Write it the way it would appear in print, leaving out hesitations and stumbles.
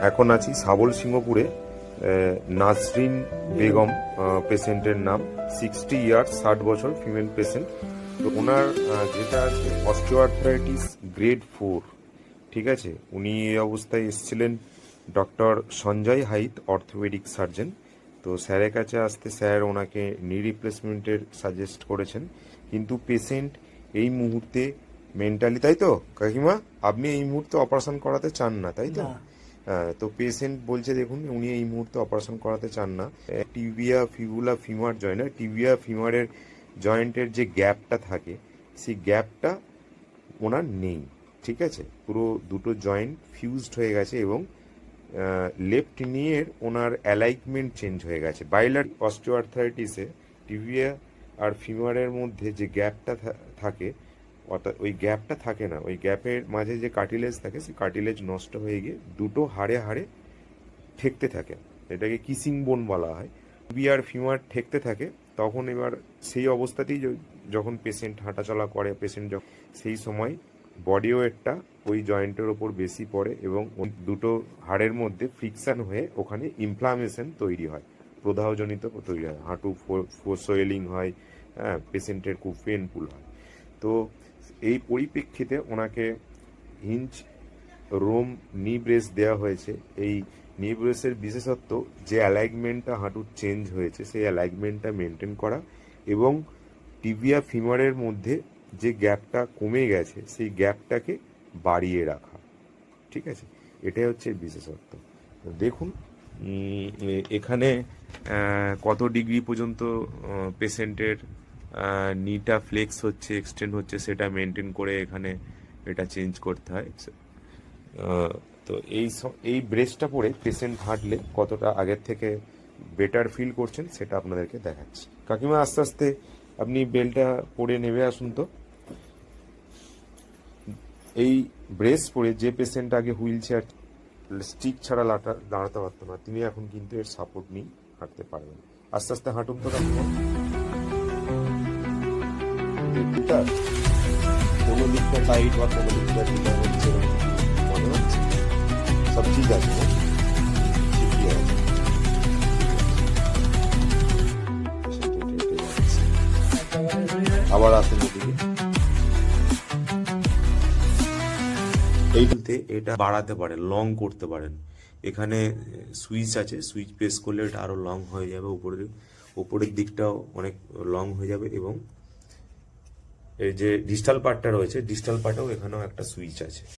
এখন আছি সাবল সিংহপুরে। নাজরিন বেগম পেশেন্টের নাম, 60 ইয়ার্স, 60 বছর, ফিমেল পেশেন্ট। তো ওনার যেটা আছে অস্টিওআর্থ্রাইটিস গ্রেড 4। ঠিক আছে, উনি এই অবস্থায় এসেছিলেন ডক্টর সঞ্জয় হাইত, অর্থোপেডিক সার্জন। তো স্যারের কাছে আসতে স্যার ওনাকে নি রিপ্লেসমেন্টের সাজেস্ট করেছেন, কিন্তু পেশেন্ট এই মুহূর্তে মেন্টালি, তাই তো কাকিমা, আপনি এই মুহূর্তে অপারেশন করাতে চান না, তাই তো? হ্যাঁ, তো পেশেন্ট বলছে দেখুন উনি এই মুহূর্তে অপারেশন করাতে চান না। Tibia fibula femur joint, tibia ফিমারের জয়েন্টের যে গ্যাপটা থাকে সেই গ্যাপটা ওনার নেই। ঠিক আছে, পুরো দুটো জয়েন্ট ফিউজড হয়ে গেছে এবং লেফট নিয়ের ওনার অ্যালাইনমেন্ট চেঞ্জ হয়ে গেছে। বাইলার অস্টিওআর্থ্রাইটিসে টিবিয়া আর ফিমারের মধ্যে যে গ্যাপটা থাকে, অর্থাৎ ওই গ্যাপটা থাকে না, ওই গ্যাপের মাঝে যে কার্টিলেজ থাকে সেই কার্টিলেজ নষ্ট হয়ে গিয়ে দুটো হাড়ে হাড়ে ঠেকতে থাকে, এটাকে কিসিং বোন বলা হয়। টিবিয়া আর ফিমার ঠেকতে থাকে, তখন এবার সেই অবস্থাতেই যখন পেশেন্ট হাঁটাচলা করে, পেশেন্ট যখন সেই সময় বডি ওয়েটটা ওই জয়েন্টের ওপর বেশি পড়ে এবং দুটো হাড়ের মধ্যে ফ্রিকশন হয়ে ওখানে ইনফ্লামেশন তৈরি হয়, প্রদাহজনিত তৈরি হয়, হাঁটু সোয়েলিং হয়, হ্যাঁ, পেশেন্টের খুব পেনফুল হয়। তো এই পরিপ্রেক্ষিতে ওনাকে হিঞ্জ রোম নি ব্রেস দেওয়া হয়েছে। এই নি ব্রেসের বিশেষত্ব যে অ্যালাইনমেন্টটা হাঁটুর চেঞ্জ হয়েছে সেই অ্যালাইনমেন্টটা মেনটেন করা এবং টিবিয়া ফিমারের মধ্যে যে গ্যাপটা কমে গেছে সেই গ্যাপটাকে বাড়িয়ে রাখা। ঠিক আছে, এটাই হচ্ছে বিশেষত্ব। দেখুন এখানে কত ডিগ্রি পর্যন্ত পেশেন্টের নিটা ফ্লেক্স হচ্ছে, এক্সটেন্ড হচ্ছে, সেটা মেনটেন করে এখানে এটা চেঞ্জ করতে হয়। তো এই ব্রেসটা পরে পেশেন্ট হাঁটলে কতটা আগের থেকে বেটার ফিল করছেন সেটা আপনাদেরকে দেখাচ্ছি। কাকিমা আস্তে আস্তে আপনি বেলটা পরে নেমে আসুন। তো এই ব্রেস পরে যে পেশেন্ট আগে হুইল চেয়ার স্টিক ছাড়া দাঁড়াতে পারতো না, তিনি এখন কিন্তু এর সাপোর্ট নিয়ে হাঁটতে পারবেন। আস্তে আস্তে হাঁটুন তো কাকিমা। কোনো দিকটা টাইট বা কোনো দিকটা ঢিলা হচ্ছে মনে হচ্ছে? সব ঠিক আছে, ঠিকই আছে। আবার আসুন এদিকে। এইটাতে এটা বাড়াতে পারেন, লং করতে পারেন। এখানে সুইচ আছে, সুইচ প্রেস করলে এটা আরো লং হয়ে যাবে, উপরের দিকটাও অনেক লং হয়ে যাবে এবং এই যে ডিস্টাল পার্টটা রয়েছে, ডিস্টাল পার্টেও এখানেও একটা সুইচ আছে।